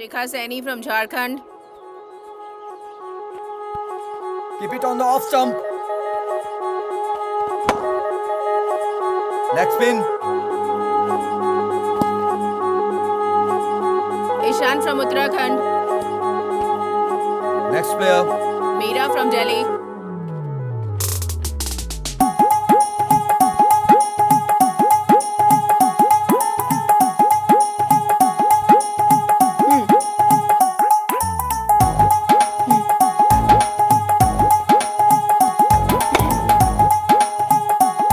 Shikha Saini from Jharkhand. Keep it on the off stump. Leg spin. Ishan from Uttarakhand. Next player. Meera from Delhi.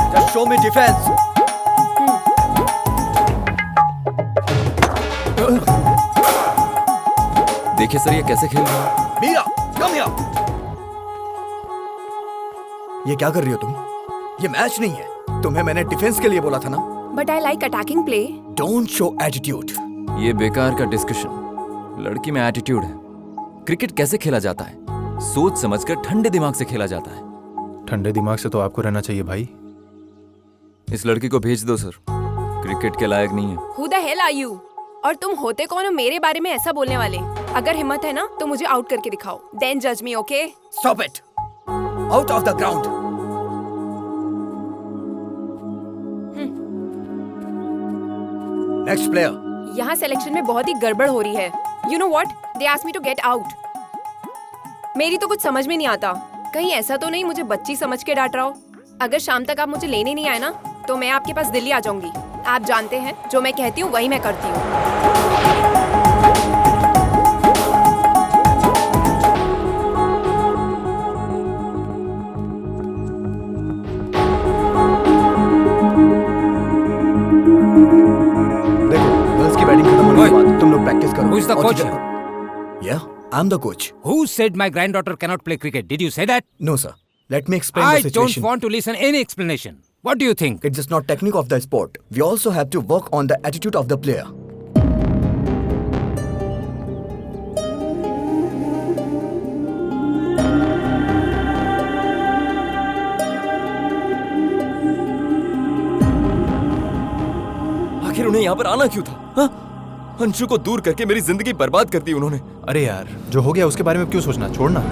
Just show me defense. देखिए sir ये कैसे खेल रहा है। Meera, come here. ये क्या कर रही हो तुम? ये मैच नहीं है। तुम्हें मैंने डिफेंस के लिए बोला था ना? But I like attacking play. Don't show attitude. ये बेकार का डिस्कशन। लड़की में एटीट्यूड है। क्रिकेट कैसे खेला जाता है? सोच समझकर ठंडे दिमाग से खेला जाता है। ठंडे दिमाग से तो आपको रहना चाहिए भाई। इस लड़की को भेज दो सर, क्रिकेट के लायक नहीं है। Who the hell are you? और तुम होते कौन हो मेरे बारे में ऐसा बोलने वाले? अगर हिम्मत है ना तो मुझे आउट करके दिखाओ। Then judge me, okay? Stop it. Out of the ground. Next player. यहाँ सिलेक्शन में बहुत ही गड़बड़ हो रही है। You know what? They asked me to get out. मेरी तो कुछ समझ में नहीं आता। कहीं ऐसा तो नहीं मुझे बच्ची समझ के डांट रहा हो? अगर शाम तक आप मुझे लेने नहीं आए ना तो मैं आपके पास दिल्ली आ जाऊंगी। आप जानते हैं जो मैं कहती हूँ वही मैं करती हूँ। देखो, गर्ल्स की बैटिंग खत्म होने के बाद तुम लोग प्रैक्टिस करो। Who is the और coach तुझे- Yeah, I'm the coach. Who said my granddaughter cannot play cricket? Did you say that? No, sir. Let me explain I the situation. don't want to listen any explanation. What do you think? It's just not technique of the sport. We also have to work on the attitude of the player. आखिर उन्हें यहाँ पर आना क्यों था? हाँ? अंशु को दूर करके मेरी जिंदगी बर्बाद कर दी उन्होंने। अरे यार, जो हो गया उसके बारे में क्यों सोचना, छोड़ना।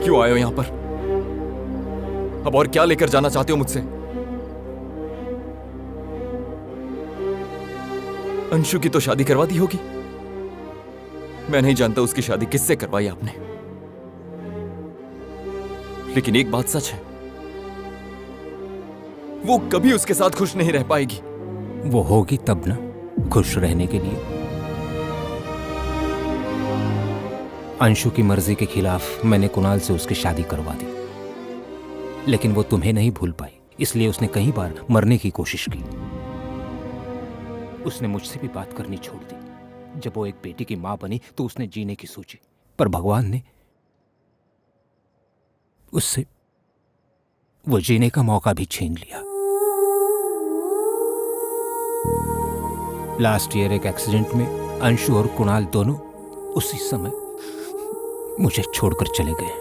क्यों आए हो यहाँ पर? अब और क्या लेकर जाना चाहते हो मुझसे? अंशु की तो शादी करवा दी होगी। मैं नहीं जानता उसकी शादी किससे करवाई आपने, लेकिन एक बात सच है, वो कभी उसके साथ खुश नहीं रह पाएगी। वो होगी तब ना, खुश रहने के लिए। अंशु की मर्जी के खिलाफ मैंने कुणाल से उसकी शादी करवा दी, लेकिन वो तुम्हें नहीं भूल पाई, इसलिए उसने कई बार मरने की कोशिश की। उसने मुझसे भी बात करनी छोड़ दी। जब वो एक बेटी की मां बनी तो उसने जीने की सोची, पर भगवान ने उससे वो जीने का मौका भी छीन लिया। लास्ट ईयर एक एक्सीडेंट में अंशु और कुणाल दोनों उसी समय मुझे छोड़कर चले गए।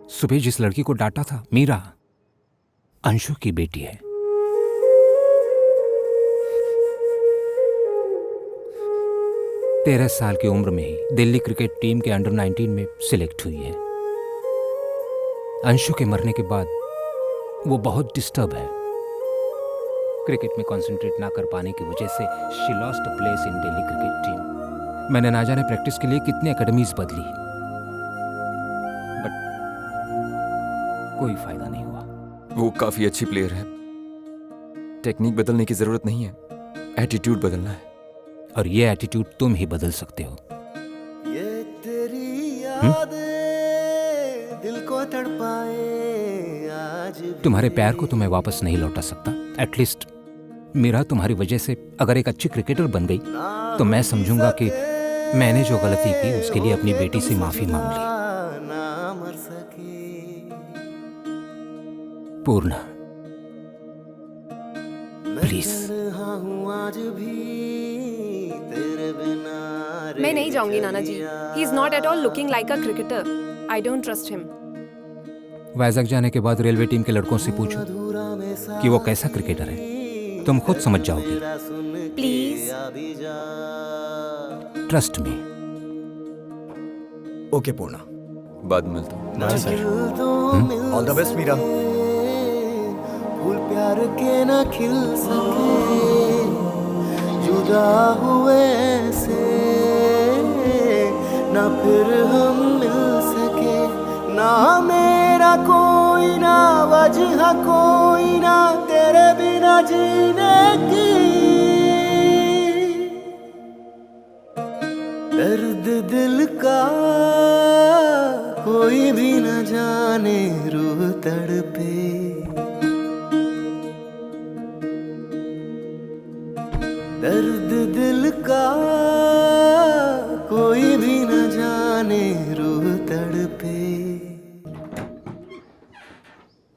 सुबह जिस लड़की को डांटा था, मीरा, अंशु की बेटी है। तेरह साल की उम्र में ही दिल्ली क्रिकेट टीम के अंडर 19 में सिलेक्ट हुई है। अंशु के मरने के बाद वो बहुत डिस्टर्ब है। क्रिकेट में कंसंट्रेट ना कर पाने की वजह से she lost a place in Delhi cricket team. मैंने ना जाने प्रैक्टिस के लिए कितनी एकेडमीज बदली, बट कोई फायदा नहीं हुआ। वो काफी अच्छी प्लेयर है। टेक्निक बदलने की जरूरत नहीं है, एटीट्यूड बदलना है। और ये एटीट्यूड तुम ही बदल सकते हो। ये तेरी यादें दिल को तड़पाए आज भी। तुम्हारे प्यार को तो मैं वापस नहीं लौटा सकता। एटलीस्ट मेरा तुम्हारी वजह से अगर एक अच्छी क्रिकेटर बन गई तो मैं समझूंगा कि मैंने जो गलती की उसके लिए अपनी बेटी से माफी मांग ली। ना मर सके पूर्णा, प्लीज। आज भी तेरे बिना मैं नहीं जाऊंगी नाना जी। He is not at all looking like a cricketer. I don't trust him. Vizag जाने के बाद रेलवे टीम के लड़कों से पूछो कि वो कैसा क्रिकेटर है, तुम खुद समझ जाओगे। Please. Trust me. Okay Purna, बाद में मिलता हूँ। Bye sir. All the best Meera. फूल प्यार के ना खिल सके, जुदा हुए से ना फिर हम मिल सके, ना मेरा कोई ना वजह कोई ना तेरे बिना जीने की, दर्द दिल का कोई भी न जाने, रूह तड़पे, दर्द दिल का कोई भी न जाने, रूह तड़पे।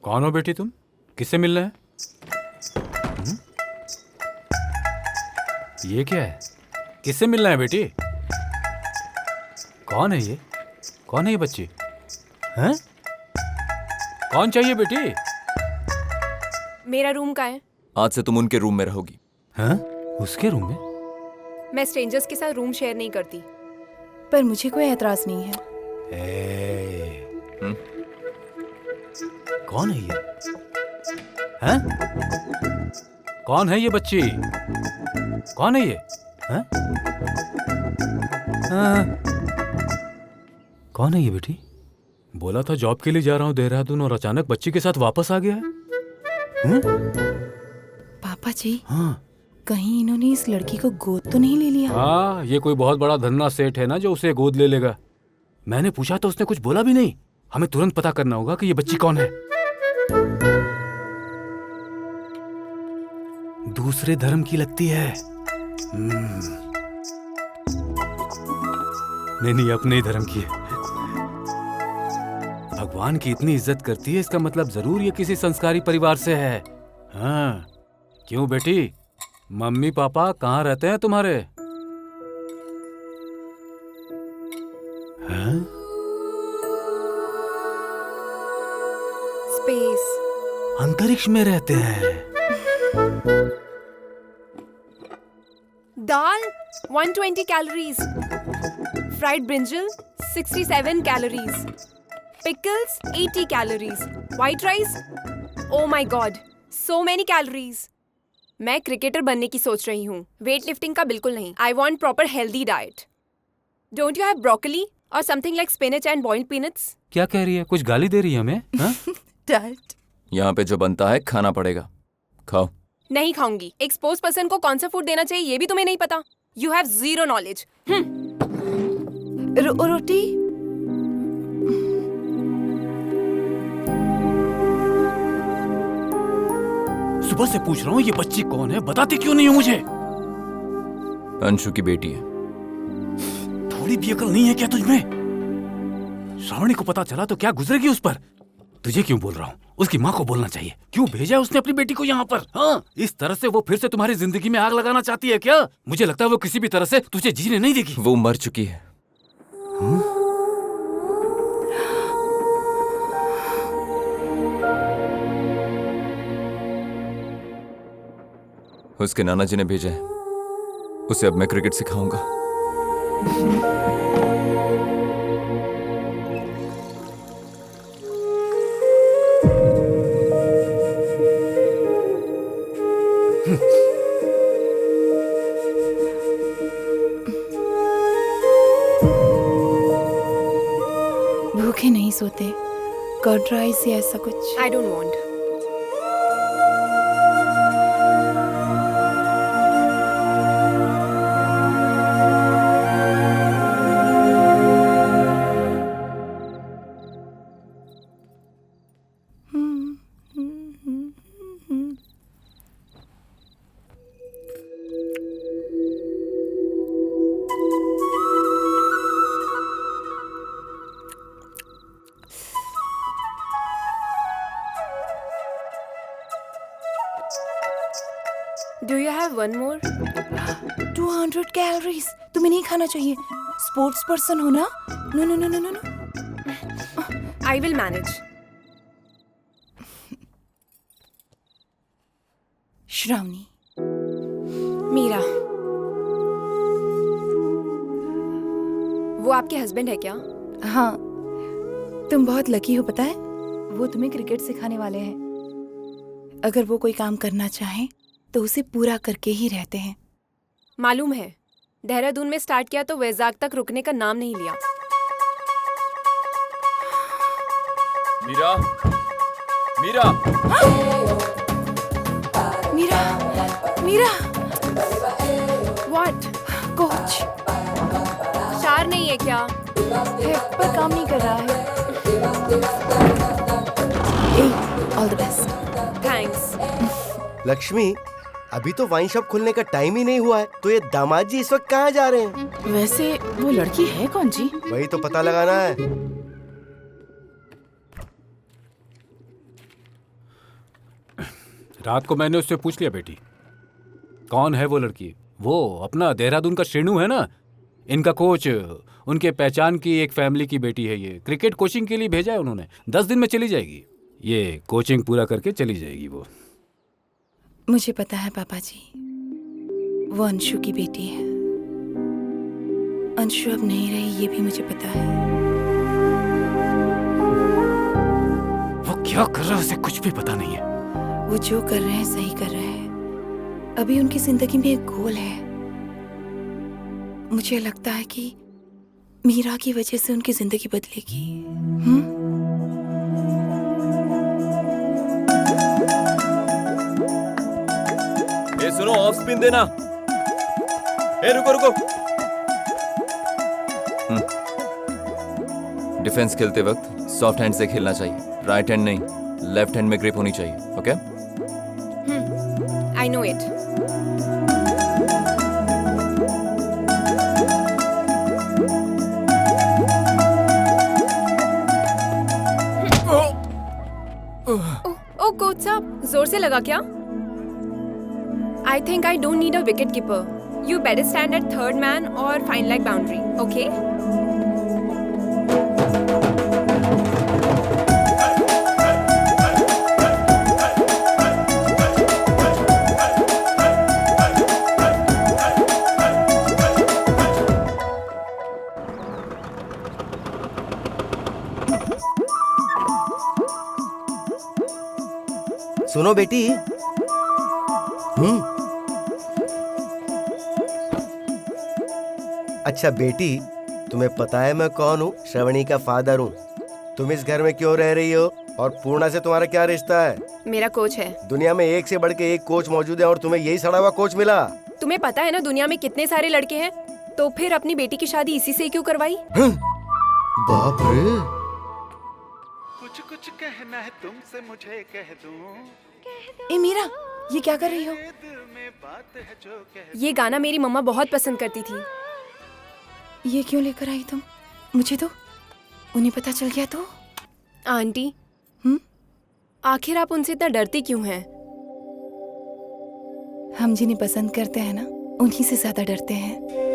कौन हो बेटी तुम? किससे मिल रहे हैं? ये क्या है? किससे मिल रहे हैं बेटी? कौन है ये? कौन है ये बच्ची? हैं? कौन चाहिए बेटी? मेरा रूम का है। आज से तुम उनके रूम में रहोगी। हैं? उसके रूम में? मैं स्ट्रेंजर्स के साथ रूम शेयर नहीं करती। पर मुझे कोई एतराज नहीं है। कौन है ये? हैं? कौन है ये बच्ची? कौन है ये? हैं? कौन है ये बेटी? बोला था जॉब के लिए जा रहा हूँ देहरादून और अचानक बच्ची के साथ वापस आ गया है। पापा जी, हाँ कहीं इन्होंने इस लड़की को गोद तो नहीं ले लिया? हाँ, ये कोई बहुत बड़ा धन्ना सेठ है ना जो उसे गोद ले लेगा। मैंने पूछा तो उसने कुछ बोला भी नहीं। हमें तुरंत पता करना होगा कि ये बच्ची कौन है। दूसरे धर्म की लगती है। नहीं, अपने ही धर्म की है। भगवान की इतनी इज्जत करती है, इसका मतलब जरूर ये किसी संस्कारी परिवार से है। हाँ, क्यों बेटी? मम्मी पापा कहाँ रहते हैं तुम्हारे? हैं? स्पेस। अंतरिक्ष में रहते हैं। दाल 120 calories, fried brinjal 67 calories, pickles 80 calories, white rice, oh my God, so many calories. मैं क्रिकेटर बनने की सोच रही हूँ, वेट लिफ्टिंग का बिल्कुल नहीं। I want proper healthy diet. Don't you have broccoli और something like spinach and boiled peanuts? क्या कह रही है? कुछ गाली दे रही है हमें? हाँ? डैड, यहाँ पे जो बनता है खाना पड़ेगा, खाओ। नहीं खाऊंगी। एक स्पोर्ट्स पर्सन को कौन सा फूड देना चाहिए ये भी तुम्हें नहीं पता। You have zero knowledge. रोटी? सुबह से पूछ रहा हूँ ये बच्ची कौन है, बताती क्यों नहीं हो मुझे? अंशु की बेटी है। थोड़ी भी अकल नहीं है क्या तुझमें? श्रावणी को पता चला तो क्या गुजरेगी उस पर? तुझे क्यों बोल रहा हूँ, उसकी माँ को बोलना चाहिए। क्यों भेजा उसने अपनी बेटी को यहाँ पर? हाँ, इस तरह से वो फिर से तुम्हारी जिंदगी में आग लगाना चाहती है क्या? मुझे लगता है वो किसी भी तरह से तुझे जीने नहीं देगी। वो मर चुकी है। उसके नाना जी ने भेजा है। उसे अब मैं क्रिकेट सिखाऊंगा। भूखे नहीं सोते, कर्ड राइस या ऐसा कुछ? I don't want. Do you have one more? 200 calories. तुम्हें नहीं खाना चाहिए, स्पोर्ट्स पर्सन हो ना। No no no no no. I will manage. Shravani. Meera, वो आपके हस्बैंड है क्या? हाँ, तुम बहुत लकी हो पता है। वो तुम्हें क्रिकेट सिखाने वाले हैं। अगर वो कोई काम करना चाहें तो उसे पूरा करके ही रहते हैं। मालूम है, देहरादून में स्टार्ट किया तो वैजाग तक रुकने का नाम नहीं लिया। मीरा, मीरा, मीरा, मीरा, व्हाट? कोच शार नहीं है क्या? है पर काम नहीं कर रहा है। All the best. Thanks. Lakshmi, अभी तो वाइन शॉप खुलने का टाइम ही नहीं हुआ है, तो ये दामाद जी इस वक्त कहाँ जा रहे हैं? वैसे वो लड़की है कौन जी? वही तो पता लगाना है। रात को मैंने उससे पूछ लिया बेटी, कौन है वो लड़की? वो अपना देहरादून का श्रेणु है ना, इनका कोच, उनके पहचान की एक फैमिली की बेटी है। ये क्रिकेट कोचिंग के लिए भेजा है उन्होंने, 10 दिन में चली जाएगी। ये कोचिंग पूरा करके चली जाएगी वो। मुझे पता है पापा जी, वो अंशु की बेटी है। अंशु अब नहीं रही, ये भी मुझे पता है। वो क्या कर रहा है उसे कुछ भी पता नहीं है। वो जो कर रहे हैं सही कर रहे हैं। अभी उनकी जिंदगी में एक गोल है। मुझे लगता है कि मीरा की वजह से उनकी जिंदगी बदलेगी। ए सुनो, ऑफ स्पिन देना। ए रुको रुको। डिफेंस खेलते वक्त सॉफ्ट हैंड से खेलना चाहिए, राइट हैंड नहीं, लेफ्ट हैंड में ग्रिप होनी चाहिए। ओके? I know it. ओ कोच साहब, जोर से लगा क्या? I think I don't need a wicket keeper. You better stand at third man or fine leg boundary, okay? सुनो बेटी। अच्छा बेटी, तुम्हें पता है मैं कौन हूँ? श्रवणी का फादर हूँ। तुम इस घर में क्यों रह रही हो और पूर्णा से तुम्हारा क्या रिश्ता है? मेरा कोच है। दुनिया में एक से बढ़ के एक कोच मौजूद है और तुम्हें यही सड़ा हुआ कोच मिला। तुम्हें पता है ना दुनिया में कितने सारे लड़के हैं, तो फिर अपनी बेटी की शादी इसी से क्यों करवाई? बाप रे। कुछ कुछ कहना है तुमसे मुझे कह दूं। ए मीरा, ये क्या कर रही हो? दिल में बात है जो कह ये गाना मेरी मम्मा बहुत पसंद करती थी। ये क्यों लेकर आई तुम? मुझे तो उन्हें पता चल गया तो? आंटी, आखिर आप उनसे इतना डरती क्यों हैं? हम जिन्हें पसंद करते हैं ना, उन्हीं से ज्यादा डरते हैं।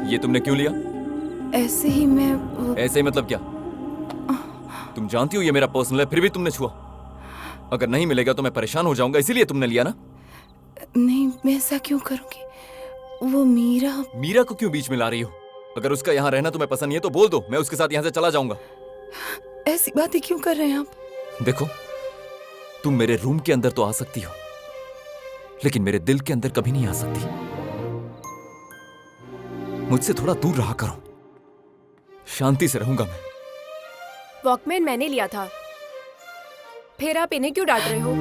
ये तुमने क्यों लिया? ऐसे ही मैं ऐसे ही मतलब क्या? तुम जानती हो ये मेरा पर्सनल है, फिर भी तुमने छुआ। अगर नहीं मिलेगा तो मैं परेशान हो जाऊंगा, इसीलिए तुमने लिया ना? नहीं, मैं ऐसा क्यों करूंगी? वो मीरा को क्यों बीच में ला रही हो? अगर उसका यहाँ रहना तुम्हें पसंद नहीं है तो बोल दो, मैं उसके साथ यहाँ से चला जाऊंगा। ऐसी बातें क्यों कर रहे हैं आप? देखो, तुम मेरे रूम के अंदर तो आ सकती हो, लेकिन मेरे दिल के अंदर कभी नहीं आ सकती। मुझसे थोड़ा दूर रहा करो, शांति से रहूंगा मैं। वॉकमैन मैंने लिया था, फिर आप इन्हें क्यों डांट रहे हो?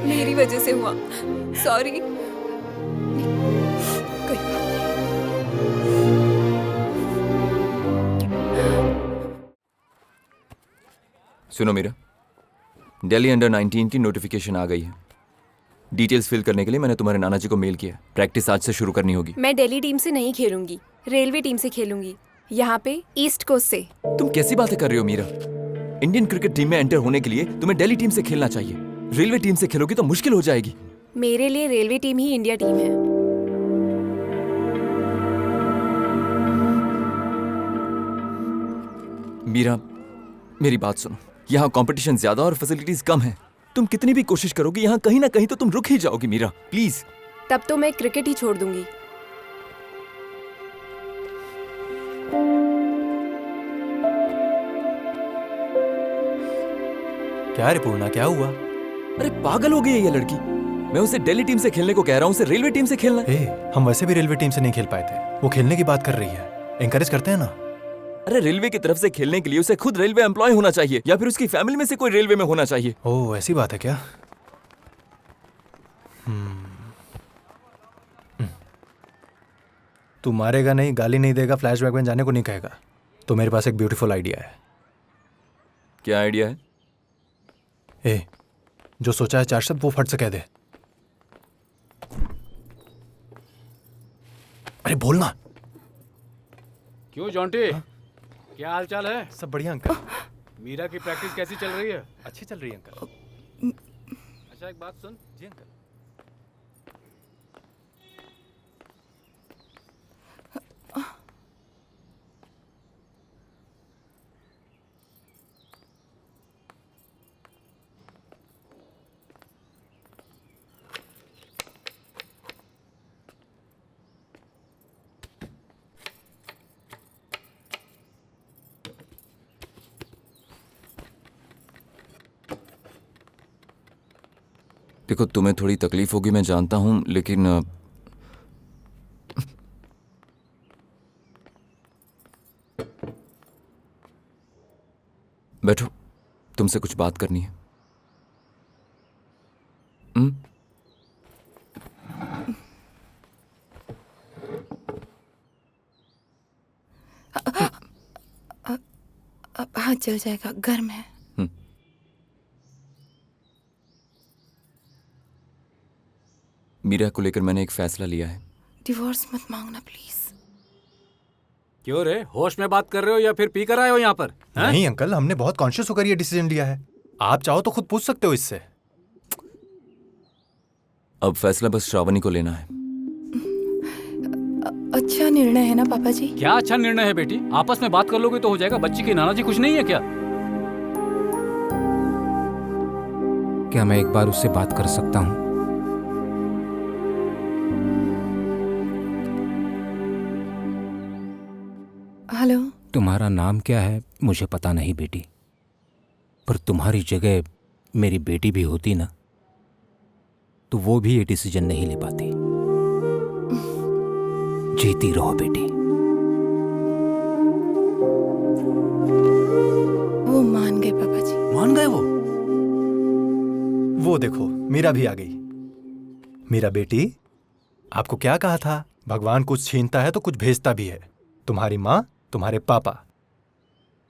मेरी वजह से हुआ, सॉरी। कोई बात नहीं। सुनो मीरा, दिल्ली अंडर 19 की नोटिफिकेशन आ गई है। डिटेल्स फिल करने के लिए मैंने तुम्हारे नाना जी को मेल किया। प्रैक्टिस आज से शुरू करनी होगी। मैं दिल्ली टीम से नहीं खेलूंगी, रेलवे टीम से खेलूंगी, यहाँ पे ईस्ट कोस्ट से। तुम कैसी बातें कर रही हो मीरा? इंडियन क्रिकेट टीम में एंटर होने के लिए तुम्हें दिल्ली टीम से खेलना चाहिए। रेलवे टीम से खेलोगी तो मुश्किल हो जाएगी। मेरे लिए रेलवे टीम ही इंडिया टीम है। मीरा, मेरी बात सुनो। यहाँ कंपटीशन ज्यादा और फैसिलिटीज कम है। तुम कितनी भी कोशिश करोगी, यहाँ कहीं ना कहीं तो तुम रुक ही जाओगी मीरा, प्लीज। तब तो मैं क्रिकेट ही छोड़ दूंगी। क्या रे पूर्णा, क्या हुआ? अरे पागल हो गई है ये लड़की। मैं उसे दिल्ली टीम से खेलने को कह रहा हूँ, उसे रेलवे टीम से खेलना है। हम वैसे भी रेलवे टीम से नहीं खेल पाए थे, वो खेलने की बात कर रही है। एनकरेज करते हैं ना। अरे रेलवे की तरफ से खेलने के लिए उसे खुद रेलवे एम्प्लॉय होना चाहिए या फिर उसकी फैमिली में से कोई रेलवे में होना चाहिए। ओह, ऐसी बात है क्या? तू मारेगा नहीं, गाली नहीं देगा, फ्लैशबैक में जाने को नहीं कहेगा, तो मेरे पास एक ब्यूटीफुल आइडिया है। क्या आइडिया है? जो सोचा है 4 शब्द वो फट से कह दे। अरे बोलना। क्यों जॉन्टी, क्या हाल चाल है? सब बढ़िया अंकल। मीरा की प्रैक्टिस कैसी चल रही है? अच्छी चल रही है अंकल। अच्छा एक बात सुन। जी अंकल। देखो, तुम्हें थोड़ी तकलीफ होगी मैं जानता हूं, लेकिन बैठो, तुमसे कुछ बात करनी है। हाँ, चल जाएगा, गर्म है। मीरा को लेकर मैंने एक फैसला लिया है। डिवोर्स मत मांगना प्लीज। क्यों रे, होश में बात कर रहे हो या फिर पी कर आए हो यहाँ पर? नहीं अंकल, हमने बहुत कॉन्शियस होकर ये डिसीजन लिया है। आप चाहो तो खुद पूछ सकते हो इससे। अब फैसला बस श्रावणी को लेना है। अच्छा निर्णय है ना पापा जी? क्या अच्छा निर्णय है बेटी, आपस में बात कर लोगे तो हो जाएगा। बच्ची की नाना जी कुछ नहीं है क्या? क्या मैं एक बार उससे बात कर सकता हूँ? हेलो। तुम्हारा नाम क्या है मुझे पता नहीं बेटी, पर तुम्हारी जगह मेरी बेटी भी होती ना तो वो भी ये डिसीजन नहीं ले पाती। जीती रहो बेटी। वो मान गए पापा जी। मान गए वो देखो, मीरा भी आ गई। मीरा बेटी, आपको क्या कहा था, भगवान कुछ छीनता है तो कुछ भेजता भी है। तुम्हारी माँ, तुम्हारे पापा,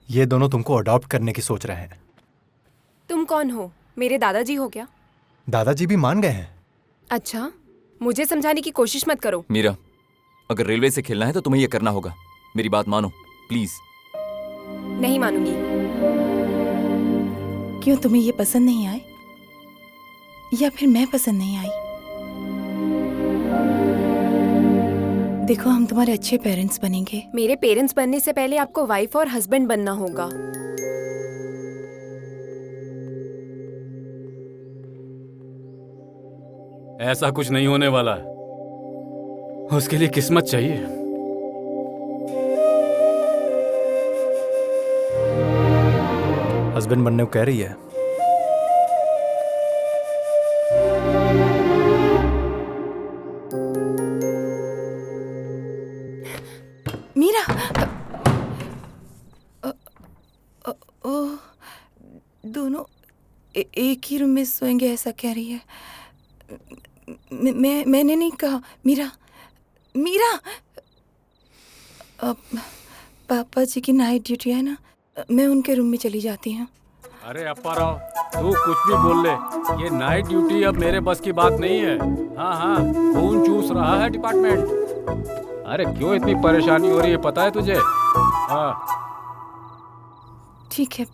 ये दोनों तुमको अडॉप्ट करने की सोच रहे हैं। तुम कौन हो? मेरे दादाजी हो क्या? दादाजी भी मान गए हैं। अच्छा, मुझे समझाने की कोशिश मत करो। मीरा, अगर रेलवे से खेलना है तो तुम्हें यह करना होगा। मेरी बात मानो प्लीज। नहीं मानूंगी। क्यों, तुम्हें ये पसंद नहीं आए या फिर मैं पसंद नहीं आई? देखो, हम तुम्हारे अच्छे पेरेंट्स बनेंगे। मेरे पेरेंट्स बनने से पहले आपको वाइफ और हस्बैंड बनना होगा। ऐसा कुछ नहीं होने वाला, उसके लिए किस्मत चाहिए। हस्बैंड बनने को कह रही है। मीरा, दोनों एक ही रूम में सोएंगे ऐसा कह रही है। मैंने नहीं कहा। मीरा, मीरा, पापा जी की नाइट ड्यूटी है ना, मैं उनके रूम में चली जाती हूँ। अरे अप्पा राव, तू कुछ भी बोल ले, ये नाइट ड्यूटी अब मेरे बस की बात नहीं है। हाँ हाँ, खून चूस रहा है डिपार्टमेंट। अरे क्यों इतनी परेशानी हो रही है पता है तुझे? हाँ ठीक है,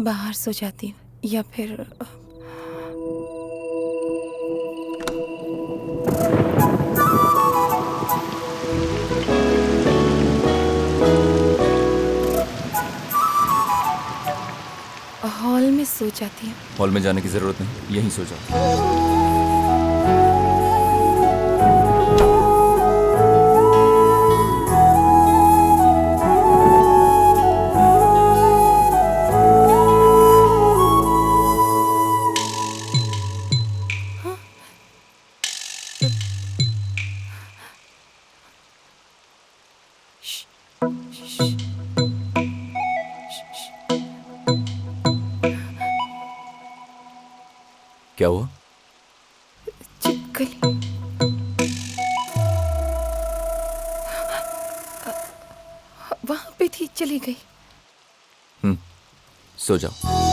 बाहर सो जाती हूँ या फिर हॉल में सो जाती हूँ। हॉल में जाने की जरूरत नहीं, यहीं सो जाओ। क्या हुआ? छिपकली। वहां पे थी, चली गई। सो जाओ।